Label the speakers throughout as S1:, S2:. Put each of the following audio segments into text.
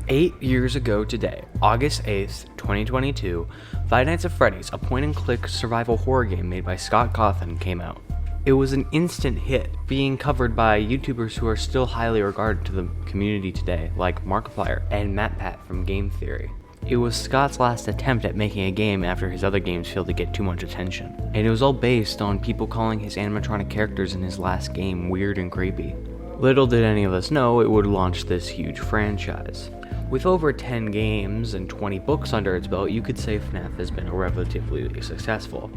S1: 8 years ago today, August 8th, 2022, Five Nights at Freddy's, a point-and-click survival horror game made by Scott Cawthon, came out. It was an instant hit, being covered by YouTubers who are still highly regarded to the community today, like Markiplier and MatPat from Game Theory. It was Scott's last attempt at making a game after his other games failed to get too much attention, and it was all based on people calling his animatronic characters in his last game weird and creepy. Little did any of us know it would launch this huge franchise. With over 10 games and 20 books under its belt, you could say FNAF has been relatively successful.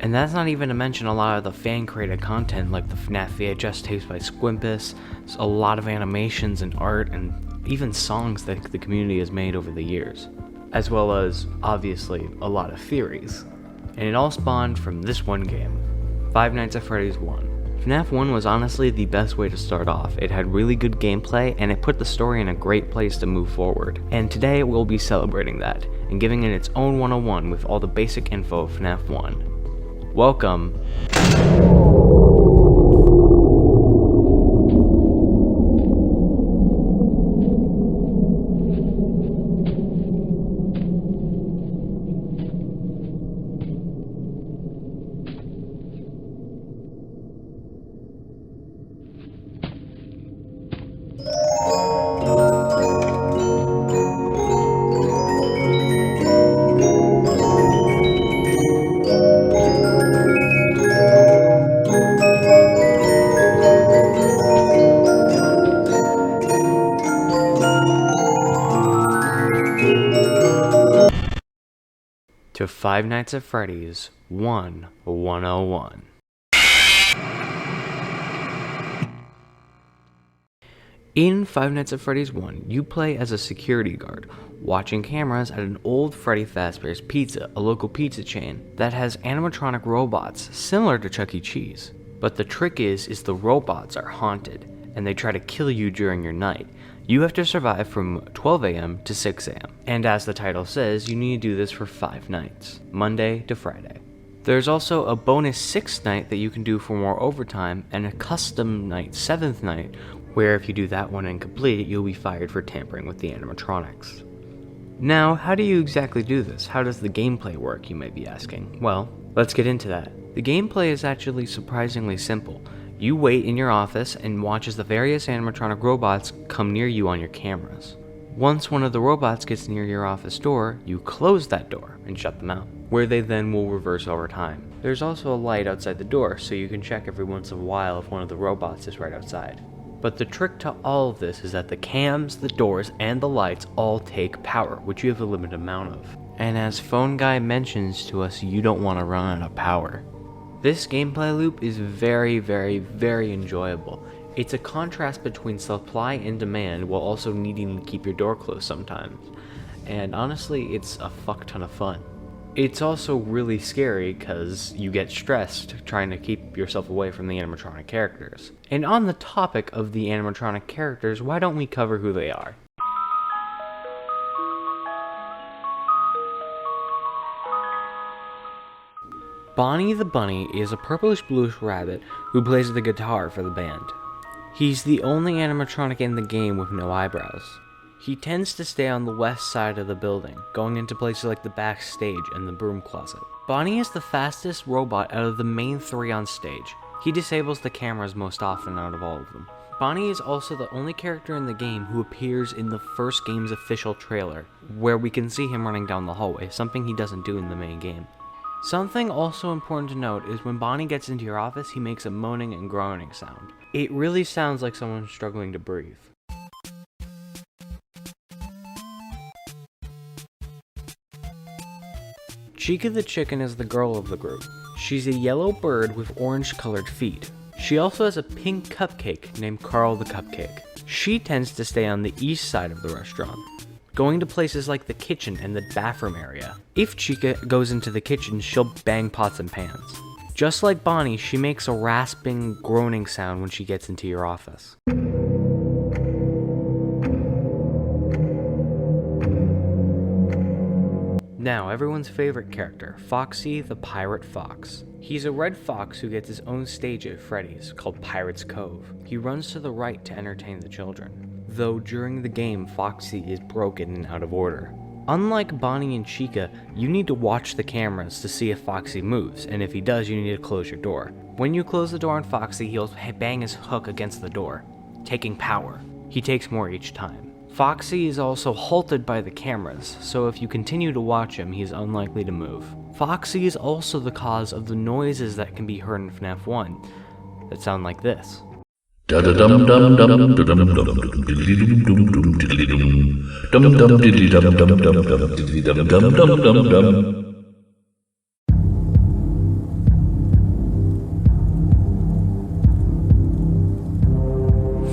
S1: And that's not even to mention a lot of the fan-created content like the FNAF VHS tapes by Squimpus, a lot of animations and art, and even songs that the community has made over the years. As well as, obviously, a lot of theories. And it all spawned from this one game, Five Nights at Freddy's 1. FNAF 1 was honestly the best way to start off. It had really good gameplay, and it put the story in a great place to move forward. And today we'll be celebrating that, and giving it its own 101 with all the basic info of FNAF 1. Welcome to Five Nights at Freddy's 101. In Five Nights at Freddy's 1, you play as a security guard, watching cameras at an old Freddy Fazbear's Pizza, a local pizza chain that has animatronic robots similar to Chuck E. Cheese. But the trick is the robots are haunted, and they try to kill you during your night. You have to survive from 12 a.m. to 6 a.m. And as the title says, you need to do this for 5 nights, Monday to Friday. There's also a bonus 6th night that you can do for more overtime, and a custom night, 7th night, where if you do that one and complete it, you'll be fired for tampering with the animatronics. Now, how do you exactly do this? How does the gameplay work, you may be asking? Well, let's get into that. The gameplay is actually surprisingly simple. You wait in your office and watch as the various animatronic robots come near you on your cameras. Once one of the robots gets near your office door, you close that door and shut them out, where they then will reverse over time. There's also a light outside the door, so you can check every once in a while if one of the robots is right outside. But the trick to all of this is that the cams, the doors, and the lights all take power, which you have a limited amount of. And as Phone Guy mentions to us, you don't want to run out of power. This gameplay loop is very, very, very enjoyable. It's a contrast between supply and demand while also needing to keep your door closed sometimes. And honestly, it's a fuck ton of fun. It's also really scary because you get stressed trying to keep yourself away from the animatronic characters. And on the topic of the animatronic characters, why don't we cover who they are? Bonnie the Bunny is a purplish-bluish rabbit who plays the guitar for the band. He's the only animatronic in the game with no eyebrows. He tends to stay on the west side of the building, going into places like the backstage and the broom closet. Bonnie is the fastest robot out of the main 3 on stage. He disables the cameras most often out of all of them. Bonnie is also the only character in the game who appears in the first game's official trailer, where we can see him running down the hallway, something he doesn't do in the main game. Something also important to note is when Bonnie gets into your office, he makes a moaning and groaning sound. It really sounds like someone struggling to breathe. Chica the chicken is the girl of the group. She's a yellow bird with orange-colored feet. She also has a pink cupcake named Carl the Cupcake. She tends to stay on the east side of the restaurant, going to places like the kitchen and the bathroom area. If Chica goes into the kitchen, she'll bang pots and pans. Just like Bonnie, she makes a rasping, groaning sound when she gets into your office. Now, everyone's favorite character, Foxy the Pirate Fox. He's a red fox who gets his own stage at Freddy's, called Pirate's Cove. He runs to the right to entertain the children. though during the game Foxy is broken and out of order. Unlike Bonnie and Chica, you need to watch the cameras to see if Foxy moves, and if he does, you need to close your door. When you close the door on Foxy, he'll bang his hook against the door, taking power. He takes more each time. Foxy is also halted by the cameras, so if you continue to watch him, he's unlikely to move. Foxy is also the cause of the noises that can be heard in FNAF 1 that sound like this.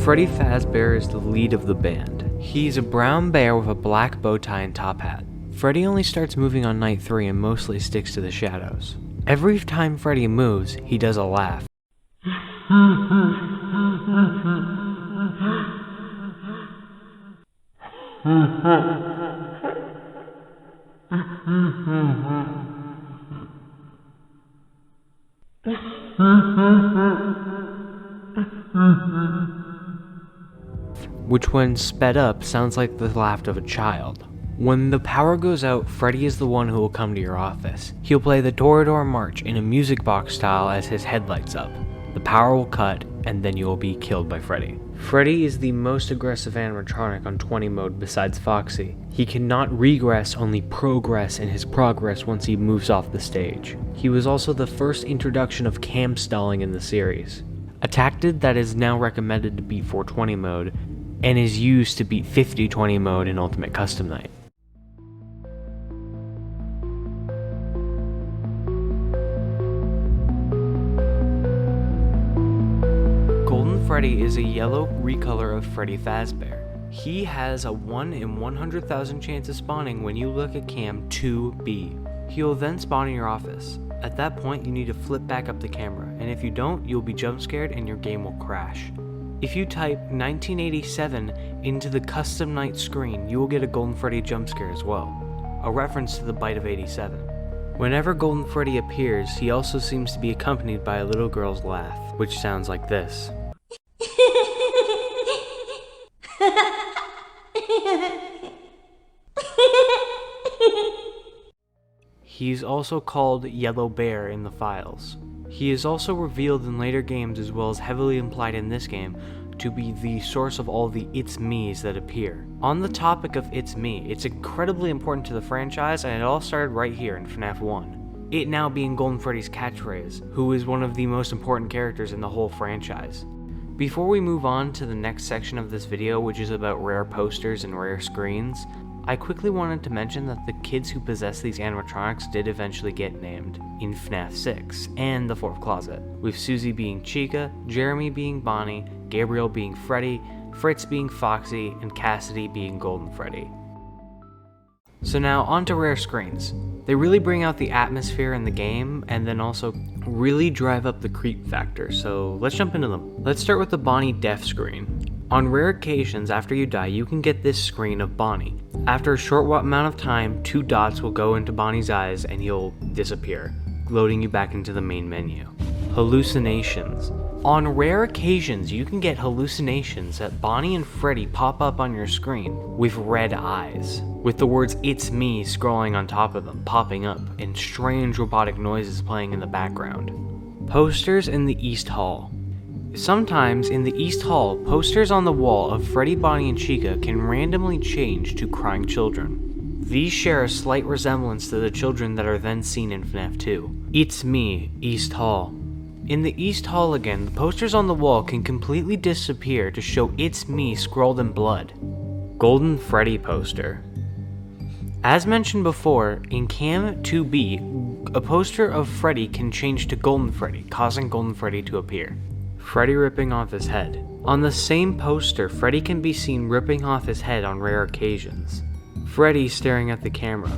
S1: Freddy Fazbear is the lead of the band. He's a brown bear with a black bow tie and top hat. Freddy only starts moving on night 3 and mostly sticks to the shadows. Every time Freddy moves, he does a laugh. Which when sped up sounds like the laugh of a child. When the power goes out, Freddy is the one who will come to your office. He'll play the Toreador March in a music box style as his head lights up. The power will cut, and then you will be killed by Freddy. Freddy is the most aggressive animatronic on 20 mode besides Foxy. He cannot regress, only progress in his progress once he moves off the stage. He was also the first introduction of cam stalling in the series, a tactic that is now recommended to beat 420 mode, and is used to beat 5020 mode in Ultimate Custom Night. Golden Freddy is a yellow recolor of Freddy Fazbear. He has a 1 in 100,000 chance of spawning when you look at cam 2B. He will then spawn in your office. At that point, you need to flip back up the camera, and if you don't, you'll be jump scared and your game will crash. If you type 1987 into the custom night screen, you will get a Golden Freddy jump scare as well, a reference to the bite of 87. Whenever Golden Freddy appears, he also seems to be accompanied by a little girl's laugh, which sounds like this. He's also called Yellow Bear in the files. He is also revealed in later games, as well as heavily implied in this game, to be the source of all the It's Me's that appear. On the topic of It's Me, it's incredibly important to the franchise, and it all started right here in FNAF 1. It now being Golden Freddy's catchphrase, who is one of the most important characters in the whole franchise. Before we move on to the next section of this video, which is about rare posters and rare screens, I quickly wanted to mention that the kids who possess these animatronics did eventually get named in FNAF 6 and the Fourth Closet, with Susie being Chica, Jeremy being Bonnie, Gabriel being Freddy, Fritz being Foxy, and Cassidy being Golden Freddy. So now on to rare screens. They really bring out the atmosphere in the game and then also really drive up the creep factor, so let's jump into them. Let's start with the Bonnie death screen. On rare occasions after you die, you can get this screen of Bonnie. After a short amount of time, 2 dots will go into Bonnie's eyes and he'll disappear, loading you back into the main menu. Hallucinations. On rare occasions, you can get hallucinations that Bonnie and Freddy pop up on your screen with red eyes, with the words "It's me" scrolling on top of them, popping up, and strange robotic noises playing in the background. Posters in the East Hall. Sometimes in the East Hall, posters on the wall of Freddy, Bonnie, and Chica can randomly change to crying children. These share a slight resemblance to the children that are then seen in FNAF 2. It's me, East Hall. In the East Hall again, the posters on the wall can completely disappear to show "It's me" scrawled in blood. Golden Freddy poster. As mentioned before, in Cam 2B, a poster of Freddy can change to Golden Freddy, causing Golden Freddy to appear. Freddy ripping off his head. On the same poster, Freddy can be seen ripping off his head on rare occasions. Freddy staring at the camera.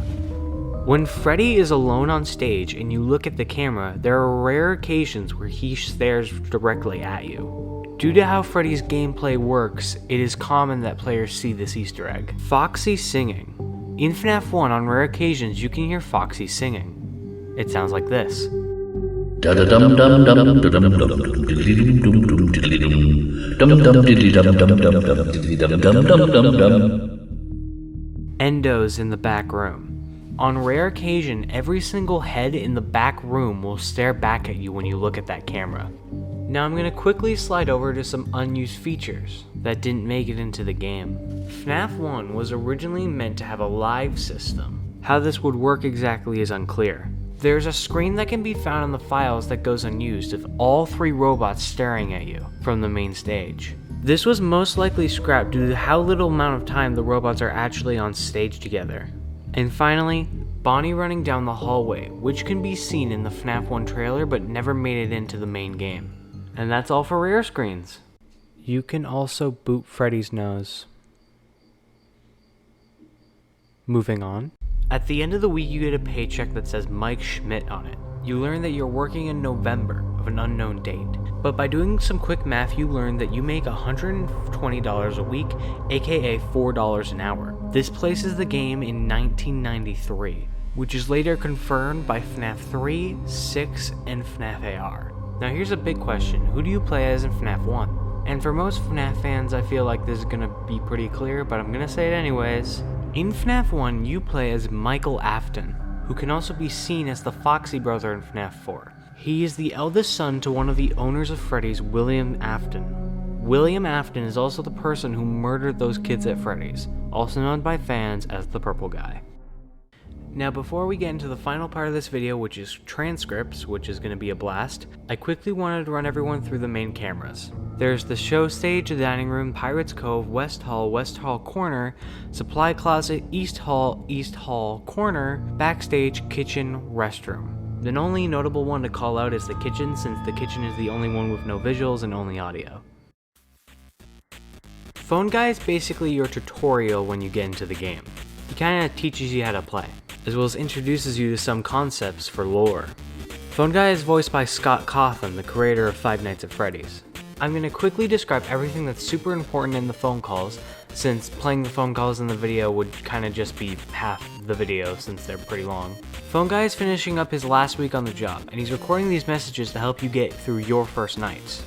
S1: When Freddy is alone on stage and you look at the camera, there are rare occasions where he stares directly at you. Due to how Freddy's gameplay works, it is common that players see this Easter egg. Foxy singing. In FNAF 1, on rare occasions, you can hear Foxy singing. It sounds like this. Endo's in the back room. On rare occasion, every single head in the back room will stare back at you when you look at that camera. Now I'm going to quickly slide over to some unused features that didn't make it into the game. FNAF 1 was originally meant to have a live system. How this would work exactly is unclear. There's a screen that can be found in the files that goes unused of all 3 robots staring at you from the main stage. This was most likely scrapped due to how little amount of time the robots are actually on stage together. And finally, Bonnie running down the hallway, which can be seen in the FNAF 1 trailer but never made it into the main game. And that's all for rare screens. You can also boot Freddy's nose. Moving on. At the end of the week you get a paycheck that says Mike Schmidt on it. You learn that you're working in November of an unknown date. But by doing some quick math you learn that you make $120 a week, aka $4 an hour. This places the game in 1993, which is later confirmed by FNAF 3, 6, and FNAF AR. Now here's a big question, who do you play as in FNAF 1? And for most FNAF fans I feel like this is gonna be pretty clear, but I'm gonna say it anyways. In FNAF 1 you play as Michael Afton, who can also be seen as the Foxy brother in FNAF 4. He is the eldest son to one of the owners of Freddy's, William Afton. William Afton is also the person who murdered those kids at Freddy's, also known by fans as the Purple Guy. Now before we get into the final part of this video, which is transcripts, which is going to be a blast, I quickly wanted to run everyone through the main cameras. There's the show stage, the dining room, Pirates Cove, West Hall Corner, Supply Closet, East Hall Corner, Backstage, Kitchen, Restroom. The only notable one to call out is the kitchen, since the kitchen is the only one with no visuals and only audio. Phone Guy is basically your tutorial when you get into the game. He kinda teaches you how to play, as well as introduces you to some concepts for lore. Phone Guy is voiced by Scott Cawthon, the creator of Five Nights at Freddy's. I'm going to quickly describe everything that's super important in the phone calls, since playing the phone calls in the video would kind of just be half the video since they're pretty long. Phone Guy is finishing up his last week on the job, and he's recording these messages to help you get through your first nights.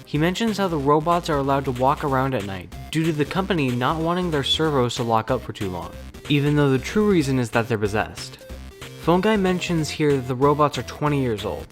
S1: He mentions how the robots are allowed to walk around at night, due to the company not wanting their servos to lock up for too long, even though the true reason is that they're possessed. Phone Guy mentions here that the robots are 20 years old,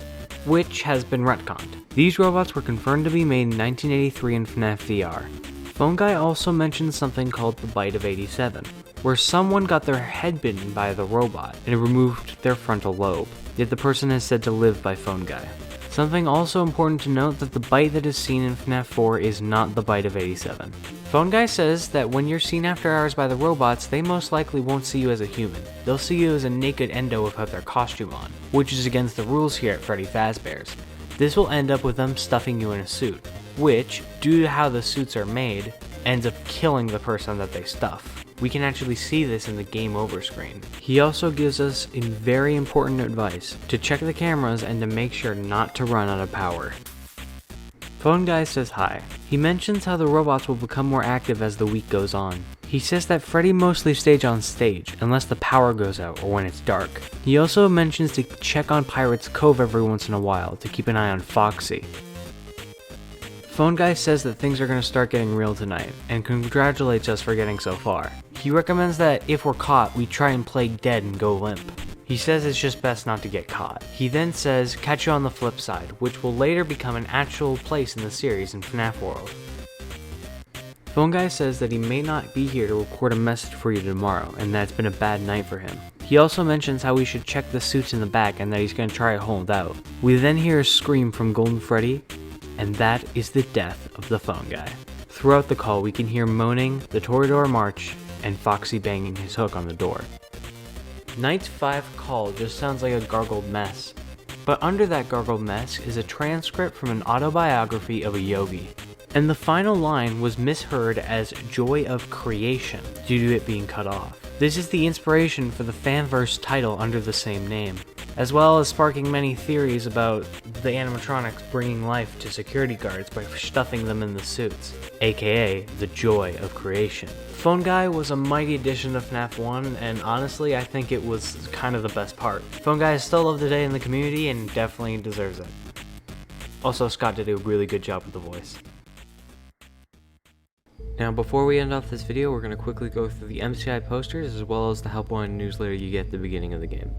S1: which has been retconned. These robots were confirmed to be made in 1983 in FNAF AR. Phone Guy also mentions something called the Bite of 87, where someone got their head bitten by the robot and it removed their frontal lobe, yet the person is said to live by Phone Guy. Something also important to note that the bite that is seen in FNAF 4 is not the Bite of 87. Phone Guy says that when you're seen after hours by the robots, they most likely won't see you as a human. They'll see you as a naked endo without their costume on, which is against the rules here at Freddy Fazbear's. This will end up with them stuffing you in a suit, which, due to how the suits are made, ends up killing the person that they stuff. We can actually see this in the game over screen. He also gives us very important advice to check the cameras and to make sure not to run out of power. Phone Guy says hi. He mentions how the robots will become more active as the week goes on. He says that Freddy mostly stays on stage unless the power goes out or when it's dark. He also mentions to check on Pirates Cove every once in a while to keep an eye on Foxy. Phone Guy says that things are going to start getting real tonight, and congratulates us for getting so far. He recommends that if we're caught, we try and play dead and go limp. He says it's just best not to get caught. He then says, catch you on the flip side, which will later become an actual place in the series in FNAF World. Phone Guy says that he may not be here to record a message for you tomorrow, and that it's been a bad night for him. He also mentions how we should check the suits in the back and that he's going to try to hold out. We then hear a scream from Golden Freddy, and that is the death of the Phone Guy. Throughout the call we can hear moaning, the Toreador March, and Foxy banging his hook on the door. Night's 5 call just sounds like a gargled mess, but under that gargled mess is a transcript from an autobiography of a yogi. And the final line was misheard as Joy of Creation due to it being cut off. This is the inspiration for the fanverse title under the same name. as well as sparking many theories about the animatronics bringing life to security guards by stuffing them in the suits, aka the joy of creation. Phone Guy was a mighty addition to FNAF 1, and honestly I think it was kind of the best part. Phone Guy is still loved today in the community and definitely deserves it. Also, Scott did a really good job with the voice. Now, before we end off this video, we're going to quickly go through the MCI posters as well as the Help Wanted newsletter you get at the beginning of the game.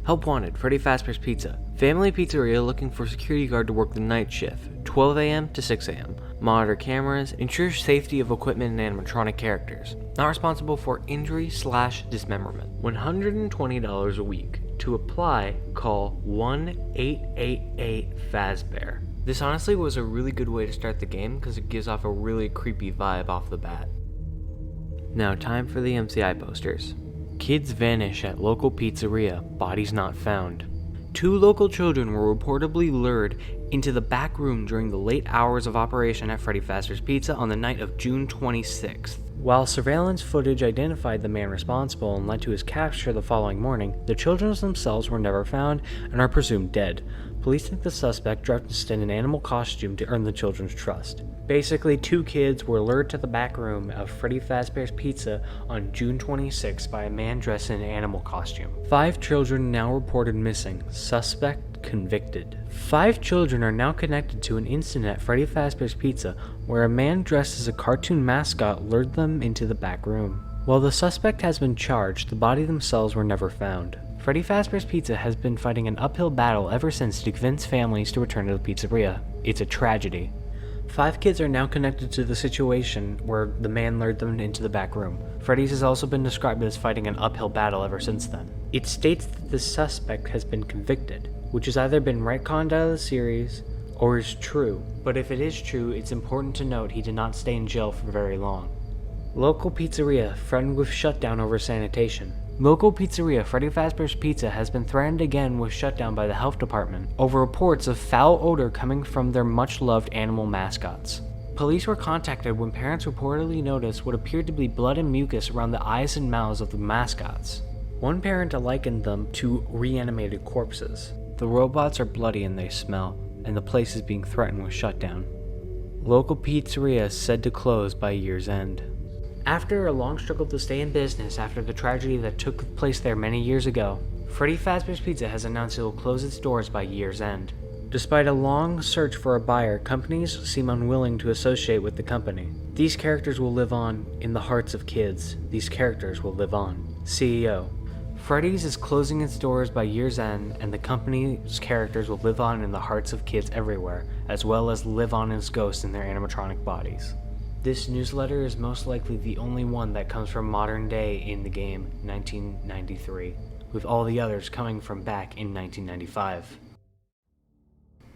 S1: Help Wanted, Freddy Fazbear's Pizza. Family pizzeria looking for security guard to work the night shift, 12 a.m. to 6 a.m. Monitor cameras, ensure safety of equipment and animatronic characters. Not responsible for injury/dismemberment. $120 a week. To apply, call 1-888-FAZBEAR. This honestly was a really good way to start the game because it gives off a really creepy vibe off the bat. Now, time for the MCI posters. Kids vanish at local pizzeria, bodies not found. 2 local children were reportedly lured into the back room during the late hours of operation at Freddy Fazbear's Pizza on the night of June 26th. While surveillance footage identified the man responsible and led to his capture the following morning, the children themselves were never found and are presumed dead. Police think the suspect dressed in an animal costume to earn the children's trust. Basically, 2 kids were lured to the back room of Freddy Fazbear's Pizza on June 26 by a man dressed in an animal costume. 5 children now reported missing. Suspect convicted. 5 children are now connected to an incident at Freddy Fazbear's Pizza where a man dressed as a cartoon mascot lured them into the back room. While the suspect has been charged, the body themselves were never found. Freddy Fazbear's Pizza has been fighting an uphill battle ever since to convince families to return to the pizzeria. It's a tragedy. 5 kids are now connected to the situation where the man lured them into the back room. Freddy's has also been described as fighting an uphill battle ever since then. It states that the suspect has been convicted, which has either been retconned out of the series or is true. But if it is true, it's important to note he did not stay in jail for very long. Local pizzeria threatened with shutdown over sanitation. Local pizzeria Freddy Fazbear's Pizza has been threatened again with shutdown by the health department over reports of foul odor coming from their much-loved animal mascots. Police were contacted when parents reportedly noticed what appeared to be blood and mucus around the eyes and mouths of the mascots. One parent likened them to reanimated corpses. The robots are bloody and they smell, and the place is being threatened with shutdown. Local pizzeria is said to close by year's end. After a long struggle to stay in business after the tragedy that took place there many years ago, Freddy Fazbear's Pizza has announced it will close its doors by year's end. Despite a long search for a buyer, companies seem unwilling to associate with the company. These characters will live on in the hearts of kids. These characters will live on. CEO. Freddy's is closing its doors by year's end, and the company's characters will live on in the hearts of kids everywhere, as well as live on as ghosts in their animatronic bodies. This newsletter is most likely the only one that comes from modern day in the game, 1993, with all the others coming from back in 1995.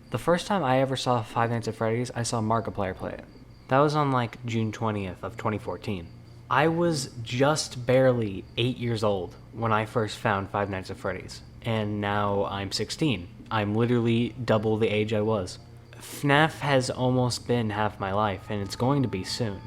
S1: The first time I ever saw Five Nights at Freddy's, I saw Markiplier play it. That was on like June 20th of 2014. I was just barely 8 years old when I first found Five Nights at Freddy's, and now I'm 16. I'm literally double the age I was. FNAF has almost been half my life, and it's going to be soon.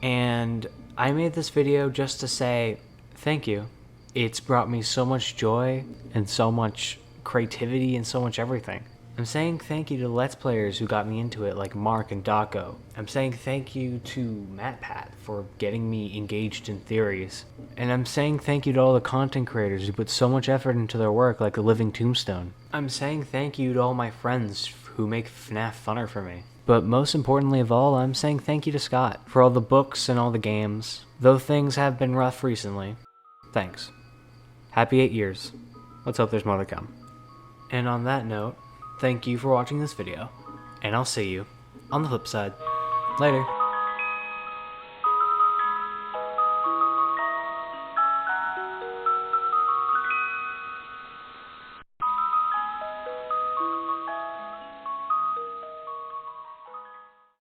S1: And I made this video just to say thank you. It's brought me so much joy and so much creativity and so much everything. I'm saying thank you to Let's Players who got me into it, like Mark and Daco. I'm saying thank you to MatPat for getting me engaged in theories. And I'm saying thank you to all the content creators who put so much effort into their work, like a living tombstone. I'm saying thank you to all my friends who make FNAF funner for me. But most importantly of all, I'm saying thank you to Scott for all the books and all the games. Though things have been rough recently, thanks. Happy 8 years. Let's hope there's more to come. And on that note, thank you for watching this video, and I'll see you on the flip side. Later.